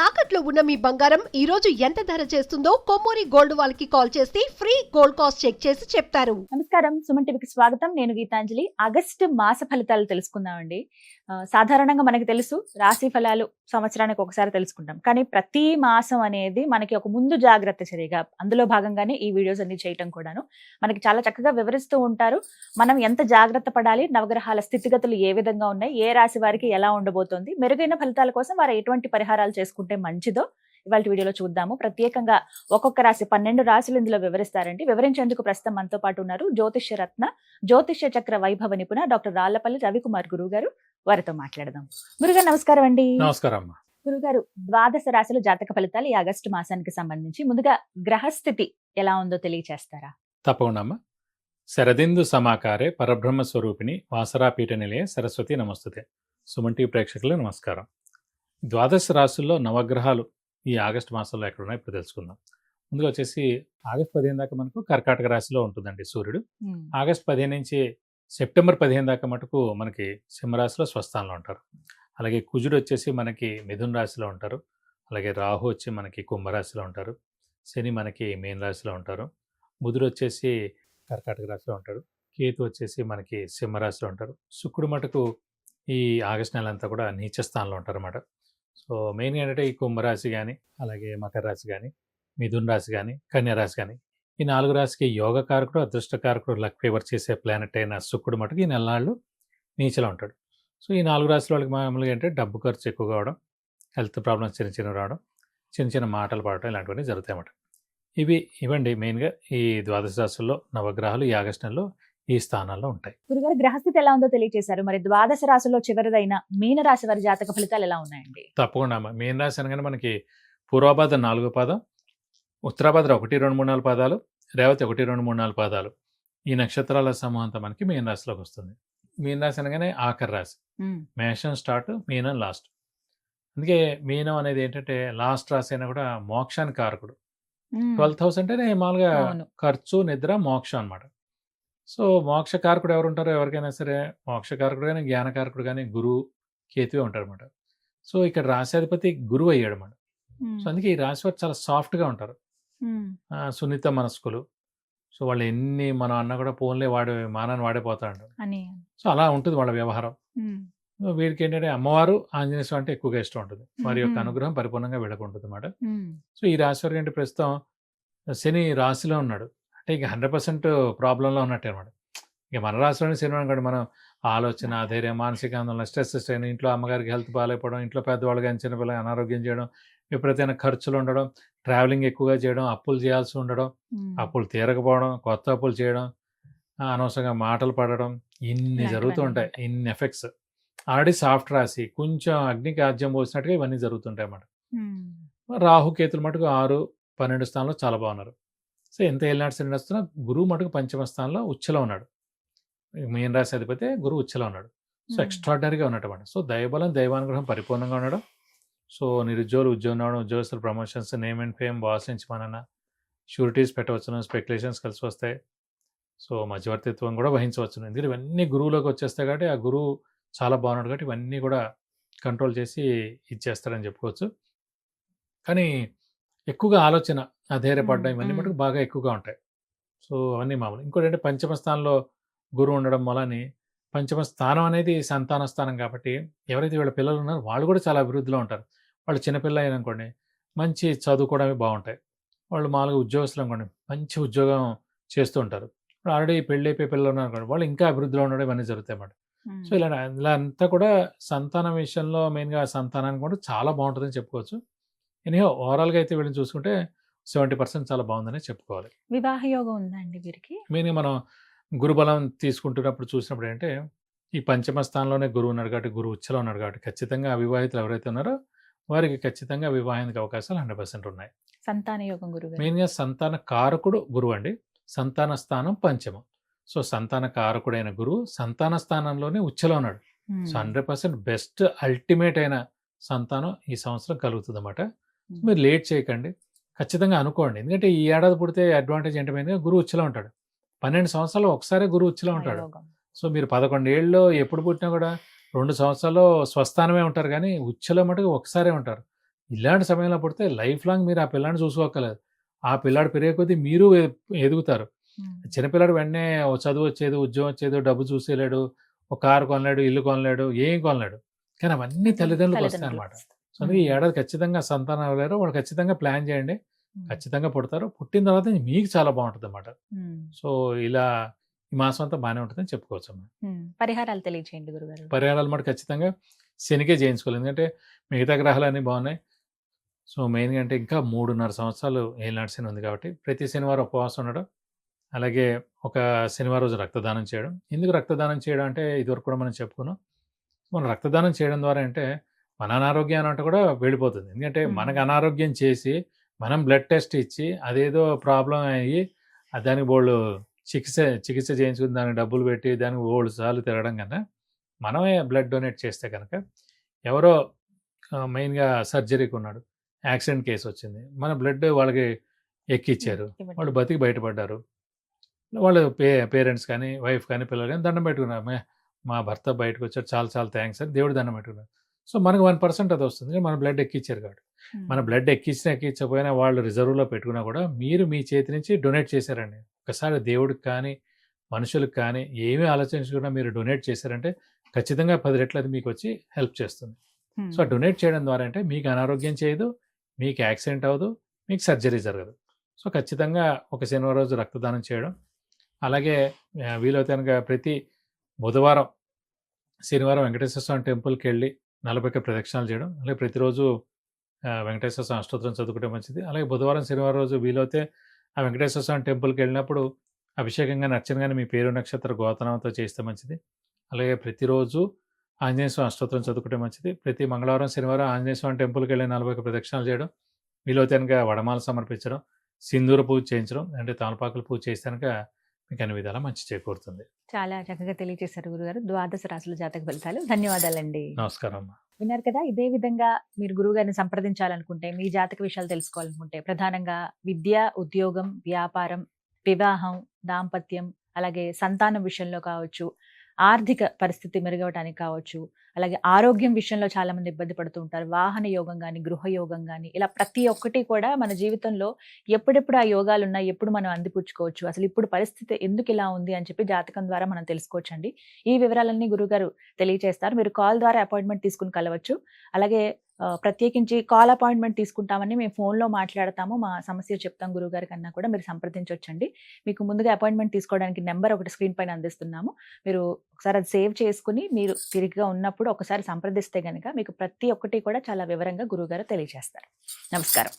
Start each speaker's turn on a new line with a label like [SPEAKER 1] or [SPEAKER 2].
[SPEAKER 1] తాకట్లో ఉన్న మీ బంగారం ఈ రోజు ఎంత ధర చేస్తుందో కొమ్మూరి గోల్డ్ వాళ్ళకి కాల్ చేస్తే ఫ్రీ గోల్డ్ కాస్ట్ చెక్ చేసి చెప్తారు.
[SPEAKER 2] నమస్కారం, సుమన్ టీవీకి స్వాగతం. నేను గీతాంజలి. ఆగస్టు మాస ఫలితాలు తెలుసుకుందామండి. సాధారణంగా మనకి తెలుసు రాశి ఫలాలు సంవత్సరానికి ఒకసారి తెలుసుకుంటాం, కానీ ప్రతి మాసం అనేది మనకి ఒక ముందు జాగ్రత్త చర్యగా అందులో భాగంగానే ఈ వీడియోస్ అన్ని చేయటం కూడాను మనకి చాలా చక్కగా వివరిస్తూ ఉంటారు. మనం ఎంత జాగ్రత్త పడాలి, నవగ్రహాల స్థితిగతులు ఏ విధంగా ఉన్నాయి, ఏ రాశి వారికి ఎలా ఉండబోతోంది, మెరుగైన ఫలితాల కోసం వారు ఎటువంటి పరిహారాలు చేసుకుంటే మంచిదో ఇవాళ వీడియోలో చూద్దాము. ప్రత్యేకంగా ఒక్కొక్క రాశి 12 రాశులు ఇందులో వివరిస్తారండి. వివరించేందుకు ప్రస్తుతం మనతో పాటు ఉన్నారు జ్యోతిష్య రత్న, జ్యోతిష్య చక్ర వైభవ నిపుణ డాక్టర్ రాళ్లపల్లి రవికుమార్ గురువు గారు. వారితో మాట్లాడదాం. గురుగారు నమస్కారం అండి.
[SPEAKER 3] నమస్కారం.
[SPEAKER 2] గురుగారు, ద్వాదశ రాశుల జాతక ఫలితాలు ఈ ఆగస్టు మాసానికి సంబంధించి ముందుగా గ్రహస్థితి ఎలా ఉందో తెలియచేస్తారా?
[SPEAKER 3] తప్పకుండా అమ్మా. శరదిందు సమాకారే పరబ్రహ్మ స్వరూపిణి వాసరాపీఠ నిలయ సరస్వతి నమస్తుతే. సుమన్ టీవీ ప్రేక్షకులు నమస్కారం. ద్వాదశ రాశుల్లో నవగ్రహాలు ఈ ఆగస్టు మాసంలో ఎక్కడ ఉన్నాయో ఇప్పుడు తెలుసుకుందాం. ముందుగా వచ్చేసి ఆగస్టు 15 దాకా మనకు కర్కాటక రాశిలో ఉంటుందండి సూర్యుడు. ఆగస్టు 15 నుంచి సెప్టెంబర్ 15 దాకా మటుకు మనకి సింహరాశిలో స్వస్థానంలో ఉంటారు. అలాగే కుజుడు వచ్చేసి మనకి మిథున రాశిలో ఉంటారు. అలాగే రాహు వచ్చి మనకి కుంభరాశిలో ఉంటారు. శని మనకి మీన రాశిలో ఉంటారు. బుధుడు వచ్చేసి కర్కాటక రాశిలో ఉంటాడు. కేతు వచ్చేసి మనకి సింహరాశిలో ఉంటారు. శుక్రుడు మటుకు ఈ ఆగస్టు నెల అంతా కూడా నీచ స్థానంలో ఉంటారు అన్నమాట. సో మెయిన్గా ఏంటంటే ఈ కుంభరాశి కానీ, అలాగే మకర రాశి కానీ, మిథున రాశి కానీ, కన్యా రాశి కానీ, ఈ 4 రాశికి యోగకారకుడు, అదృష్టకారకుడు, లక్ ఫేవర్ చేసే ప్లానెట్ అయిన శుక్రుడు మటుకు ఈ నెలనాళ్ళు నీచలో ఉంటాడు. సో ఈ 4 రాశుల వాళ్ళకి మామూలుగా ఏంటంటే డబ్బు ఖర్చు ఎక్కువగా అవడం, హెల్త్ ప్రాబ్లమ్స్ చిన్న రావడం, చిన్న మాటలు పడటం ఇలాంటివన్నీ జరుగుతాయి అన్నమాట. ఇవండి మెయిన్గా ఈ ద్వాదశ రాశుల్లో నవగ్రహాలు ఈ ఆగస్టు నెలలో ఈ స్థానాల్లో ఉంటాయి.
[SPEAKER 2] గురుగారు, గ్రహస్థితి ఎలా ఉందో తెలియజేశారు. మరి ద్వాదశ రాశుల్లో చివరిదైన మీన రాశి వారి జాతక ఫలితాలు ఎలా ఉన్నాయండి?
[SPEAKER 3] తప్పకుండా అమ్మ. మీన రాశి అనగానే మనకి పూర్వభాద్ర 4వ పాదం, ఉత్తరాభాద్ర 1, 2, 3, 4 పాదాలు, రేవతి 1, 2, 3, 4 పాదాలు, ఈ నక్షత్రాల సమూహంతో మనకి మీన రాశిలోకి వస్తుంది. మీన రాశి అనగానే ఆఖరి రాశి. మేషం స్టార్ట్, మీనం లాస్ట్. అందుకే మీనం అనేది ఏంటంటే లాస్ట్ రాశి అయినా కూడా మోక్షానికి కారకుడు. 12th హౌస్ అంటేనే మామూలుగా ఖర్చు, నిద్ర, మోక్షం అనమాట. సో మోక్షకారకుడు ఎవరు ఉంటారో ఎవరికైనా సరే, మోక్షకారకుడు కానీ, జ్ఞానకారకుడు కానీ గురువు, కేతువే ఉంటారు అనమాట. సో ఇక్కడ రాశాధిపతి గురువు అయ్యాడు అనమాట. సో అందుకే ఈ రాశి వారు చాలా సాఫ్ట్గా ఉంటారు, సున్నిత మనస్కులు. సో వాళ్ళు ఎన్ని మనం అన్న కూడా ఫోన్లే మానాన్ని వాడిపోతాడు. సో అలా ఉంటుంది వాళ్ళ వ్యవహారం. వీరికి ఏంటంటే అమ్మవారు, ఆంజనేయ స్వామి అంటే ఎక్కువగా ఇష్టం ఉంటుంది. వారి యొక్క అనుగ్రహం పరిపూర్ణంగా వీళ్ళకుంటుంది అన్నమాట. సో ఈ రాశి వారికి అంటే ప్రస్తుతం శని రాశిలో ఉన్నాడు అంటే ఇక 100% ప్రాబ్లంలో ఉన్నట్టే అనమాట. ఇక మన రాశిలోనే శని అనుకోండి, మనం ఆలోచన, ధైర్యం, మానసిక ఆందోళన, స్ట్రెస్ అయిన, ఇంట్లో అమ్మగారికి హెల్త్ బాగాలేకపోవడం, ఇంట్లో పెద్దవాళ్ళు కానీ చిన్నపిల్లలు అనారోగ్యం చేయడం, విపరీతమైన ఖర్చులు ఉండడం, ట్రావెలింగ్ ఎక్కువగా చేయడం, అప్పులు చేయాల్సి ఉండడం, అప్పులు తీరకపోవడం, కొత్త అప్పులు చేయడం, అనవసరంగా మాటలు పడడం, ఇన్ని జరుగుతూ ఉంటాయి. ఇన్ని ఎఫెక్ట్స్. ఆల్రెడీ సాఫ్ట్ రాశి, కొంచెం అగ్నికి ఆజ్యం పోసినట్టుగా ఇవన్నీ జరుగుతుంటాయి అన్నమాట. రాహుకేతులు మటుకు 6, 12 స్థానంలో చాలా బాగున్నారు. సో ఎంత ఏలినాడు శని వస్తున్నా గురువు మటుకు పంచమ స్థానంలో ఉచ్చలో ఉన్నాడు. మీన రాశి అధిపతి గురువు ఉచ్చలో ఉన్నాడు. సో ఎక్స్ట్రాడినరీగా ఉన్నట్టు అన్నమాట. సో దైవబలం, దైవానుగ్రహం పరిపూర్ణంగా ఉండడం. సో నిరుద్యోగులు ఉద్యోగం రావడం, ఉద్యోగస్తులు promotions, name and fame, boss నుంచి మనన్న షూరిటీస్ పెట్టవచ్చును, స్పెక్యులేషన్స్ కలిసి వస్తాయి. సో మధ్యవర్తిత్వం కూడా వహించవచ్చును. ఎందుకంటే ఇవన్నీ గురువులోకి వచ్చేస్తాయి కాబట్టి ఆ గురువు చాలా బాగున్నాడు కాబట్టి ఇవన్నీ కూడా కంట్రోల్ చేసి ఇచ్చేస్తాడని చెప్పుకోవచ్చు. కానీ ఎక్కువగా ఆలోచన, అధైర్యపడడం ఇవన్నీ మటుకు బాగా ఎక్కువగా ఉంటాయి. సో అవన్నీ మామూలు. ఇంకోటి అంటే పంచమ స్థానంలో గురువు ఉండడం వలని, పంచమ స్థానం అనేది సంతాన స్థానం కాబట్టి ఎవరైతే వీళ్ళ పిల్లలు ఉన్నారో వాళ్ళు కూడా చాలా అభివృద్ధిలో ఉంటారు. వాళ్ళు చిన్నపిల్ల అయిననుకోండి మంచి చదువుకోవడమే బాగుంటాయి. వాళ్ళు మామూలుగా ఉద్యోగస్తులు అనుకోండి మంచి ఉద్యోగం చేస్తూ ఉంటారు. ఇప్పుడు ఆల్రెడీ పెళ్ళి అయిపోయి పిల్లలు ఉన్నారనుకోండి వాళ్ళు ఇంకా అభివృద్ధిలో ఉండడం ఇవన్నీ జరుగుతాయి అన్నమాట. సో ఇలా అంతా కూడా సంతానం విషయంలో మెయిన్గా సంతానానికి కూడా చాలా బాగుంటుందని చెప్పుకోవచ్చు. ఎనీహో ఓవరాల్గా అయితే వీళ్ళని చూసుకుంటే 70% చాలా బాగుందని చెప్పుకోవాలి.
[SPEAKER 2] వివాహ యోగం ఉందండి వీరికి.
[SPEAKER 3] మెయిన్గా మనం గురుబలం తీసుకుంటున్నప్పుడు చూసినప్పుడు ఏంటంటే ఈ పంచమ స్థానంలోనే గురువు ఉన్నాడు కాబట్టి, గురువు ఉచ్చలో ఉన్నాడు కాబట్టి ఖచ్చితంగా అవివాహితులు ఎవరైతే ఉన్నారో వారికి ఖచ్చితంగా వివాహానికి అవకాశాలు 100% ఉన్నాయి.
[SPEAKER 2] సంతాన యోగం గురువు.
[SPEAKER 3] మెయిన్గా సంతాన కారకుడు గురువు అండి. సంతాన స్థానం పంచమం. సో సంతాన కారకుడైన గురువు సంతాన స్థానంలోనే ఉచ్చలో ఉన్నాడు. సో 100% బెస్ట్ అల్టిమేట్ అయిన సంతానం ఈ సంవత్సరం కలుగుతుంది అన్నమాట. మీరు లేట్ చేయకండి, ఖచ్చితంగా అనుకోండి. ఎందుకంటే ఈ ఏడాది పుడితే అడ్వాంటేజ్ ఏంటంటే గురువు ఉచ్చలో ఉంటాడు. 12 సంవత్సరాలు ఒకసారి గురువు ఉచ్చలో ఉంటాడు. సో మీరు 11 ఏళ్ళలో ఎప్పుడు పుట్టినా కూడా 2 సంవత్సరాల్లో స్వస్థానమే ఉంటారు, కానీ ఉచ్చలో మటుకు ఒకసారే ఉంటారు. ఇలాంటి సమయంలో పుడితే లైఫ్ లాంగ్ మీరు ఆ పిల్లాడిని చూసుకోక్కర్లేదు. ఆ పిల్లాడు పెరిగే కొద్దీ మీరు ఎదుగుతారు. చిన్నపిల్లాడు వెంటనే ఓ చదువు వచ్చేది, ఉద్యోగం వచ్చేది, డబ్బు చూసేయలేడు, ఒక కారు కొనలేడు, ఇల్లు కొనలేడు, ఏం కొనలేడు. కానీ అవన్నీ తల్లిదండ్రులకు వస్తాయన్నమాట. సో అందుకే ఈ ఏడాది ఖచ్చితంగా సంతానం ఎవరైనా వాళ్ళు ఖచ్చితంగా ప్లాన్ చేయండి. ఖచ్చితంగా పుడతారు. పుట్టిన తర్వాత మీకు చాలా బాగుంటుందన్నమాట. సో ఇలా ఈ మాసం అంతా బాగానే ఉంటుందని చెప్పుకోవచ్చమ్మా.
[SPEAKER 2] పరిహారాలు తెలియచేయండి గురుగారు.
[SPEAKER 3] పరిహారాలు మాట ఖచ్చితంగా శనికే చేయించుకోవాలి. ఎందుకంటే మిగతా గ్రహాలన్నీ బాగున్నాయి. సో మెయిన్గా అంటే ఇంకా 3.5 సంవత్సరాలు ఏలినాటి శని ఉంది కాబట్టి ప్రతి శనివారం ఉపవాసం ఉండడం, అలాగే ఒక శనివారం రోజు రక్తదానం చేయడం. ఎందుకు రక్తదానం చేయడం అంటే ఇదివరకు కూడా మనం చెప్పుకున్నాం. మనం రక్తదానం చేయడం ద్వారా అంటే మన అనారోగ్యం అంటే కూడా వెళ్ళిపోతుంది. ఎందుకంటే మనకు అనారోగ్యం చేసి మనం బ్లడ్ టెస్ట్ ఇచ్చి అదేదో ప్రాబ్లం అయ్యి దానికి బోళ్ళు చికిత్స చేయించుకుని దానికి డబ్బులు పెట్టి దానికి బోళ్ళు సార్లు తిరగడం కన్నా మనమే బ్లడ్ డొనేట్ చేస్తే కనుక ఎవరో మెయిన్గా సర్జరీకి ఉన్నాడు, యాక్సిడెంట్ కేసు వచ్చింది, మన బ్లడ్ వాళ్ళకి ఎక్కిచ్చారు, వాళ్ళు బతికి బయటపడ్డారు. వాళ్ళు పేరెంట్స్ కానీ వైఫ్ కానీ పిల్లలు కానీ దండం పెట్టుకున్నారు, మా భర్త బయటకు వచ్చారు, చాలా చాలా థ్యాంక్స్ అని దేవుడు దండం పెట్టుకున్నారు. సో మనకు 1% అది వస్తుంది, మన బ్లడ్ ఎక్కిచ్చారు కాబట్టి. మన బ్లడ్ ఎక్కించకపోయినా వాళ్ళు రిజర్వ్లో పెట్టుకున్నా కూడా మీరు మీ చేతి నుంచి డొనేట్ చేశారండి. ఒకసారి దేవుడికి కానీ మనుషులకు కానీ ఏమీ ఆలోచించకుండా మీరు డొనేట్ చేశారంటే ఖచ్చితంగా 10 రెట్లు అది మీకు వచ్చి హెల్ప్ చేస్తుంది. సో డొనేట్ చేయడం ద్వారా అంటే మీకు అనారోగ్యం చేయదు, మీకు యాక్సిడెంట్ అవ్వదు, మీకు సర్జరీ జరగదు. సో ఖచ్చితంగా ఒక శనివారం రోజు రక్తదానం చేయడం, అలాగే వీలైతే కనుక ప్రతి బుధవారం శనివారం వెంకటేశ్వర స్వామి టెంపుల్కి వెళ్ళి 40 ప్రదక్షిణాలు చేయడం, అలాగే ప్రతిరోజు వెంకటేశ్వర స్వామి అష్టోత్తరం చదువుకుంటే మంచిది. అలాగే బుధవారం శనివారం రోజు వీలైతే ఆ వెంకటేశ్వర స్వామి టెంపుల్కి వెళ్ళినప్పుడు అభిషేకం కానీ అర్చన కానీ మీ పేరు నక్షత్ర గోతనంతో చేస్తే మంచిది. అలాగే ప్రతిరోజు ఆంజనేయ స్వామి అష్టోత్తరం చదువుకుంటే మంచిది. ప్రతి మంగళవారం శనివారం ఆంజనేయ స్వామి టెంపుల్కి వెళ్ళి 40 ప్రదక్షిణాలు చేయడం, వీలైతే కనుక వడమాల సమర్పించడం, సింధూర పూజ చేయించడం, అంటే తమలపాకుల పూజ చేస్తే కనుక మీకు అన్ని విధాలా మంచి చేకూరుతుంది.
[SPEAKER 2] చాలా చక్కగా తెలియజేశారు గురుగారు. ద్వాదశ రాశుల జాతక ఫలితాలు. ధన్యవాదాలండి.
[SPEAKER 3] నమస్కారం అమ్మా.
[SPEAKER 2] విన్నారు కదా, ఇదే విధంగా మీరు గురువుగారిని సంప్రదించాలనుకుంటే, మీ జాతక విషయాలు తెలుసుకోవాలనుకుంటే, ప్రధానంగా విద్య, ఉద్యోగం, వ్యాపారం, వివాహం, దాంపత్యం, అలాగే సంతానం విషయంలో కావచ్చు, ఆర్థిక పరిస్థితి మెరుగవటానికి కావచ్చు, అలాగే ఆరోగ్యం విషయంలో చాలా మంది ఇబ్బంది పడుతూ ఉంటారు, వాహన యోగం కానీ, గృహ యోగం కానీ, ఇలా ప్రతి ఒక్కటి కూడా మన జీవితంలో ఎప్పుడెప్పుడు ఆ యోగాలు ఉన్నాయి, ఎప్పుడు మనం అందిపుచ్చుకోవచ్చు, అసలు ఇప్పుడు పరిస్థితి ఎందుకు ఇలా ఉంది అని చెప్పి జాతకం ద్వారా మనం తెలుసుకోవచ్చండి. ఈ వివరాలన్నీ గురుగారు తెలియజేస్తారు. మీరు కాల్ ద్వారా అపాయింట్మెంట్ తీసుకుని కలవచ్చు. అలాగే ప్రత్యేకించి కాల్ అపాయింట్మెంట్ తీసుకుంటామని మేము ఫోన్లో మాట్లాడతాము, మా సమస్య చెప్తాం గురువుగారి కన్నా కూడా మీరు సంప్రదించవచ్చండి. మీకు ముందుగా అపాయింట్మెంట్ తీసుకోవడానికి నెంబర్ ఒకటి స్క్రీన్ పైన అందిస్తున్నాము. మీరు ఒకసారి అది సేవ్ చేసుకుని మీరు తిరిగిగా ఉన్నప్పుడు ఒకసారి సంప్రదిస్తే కనుక మీకు ప్రతి ఒక్కటి కూడా చాలా వివరంగా గురువుగారు తెలియజేస్తారు. నమస్కారం.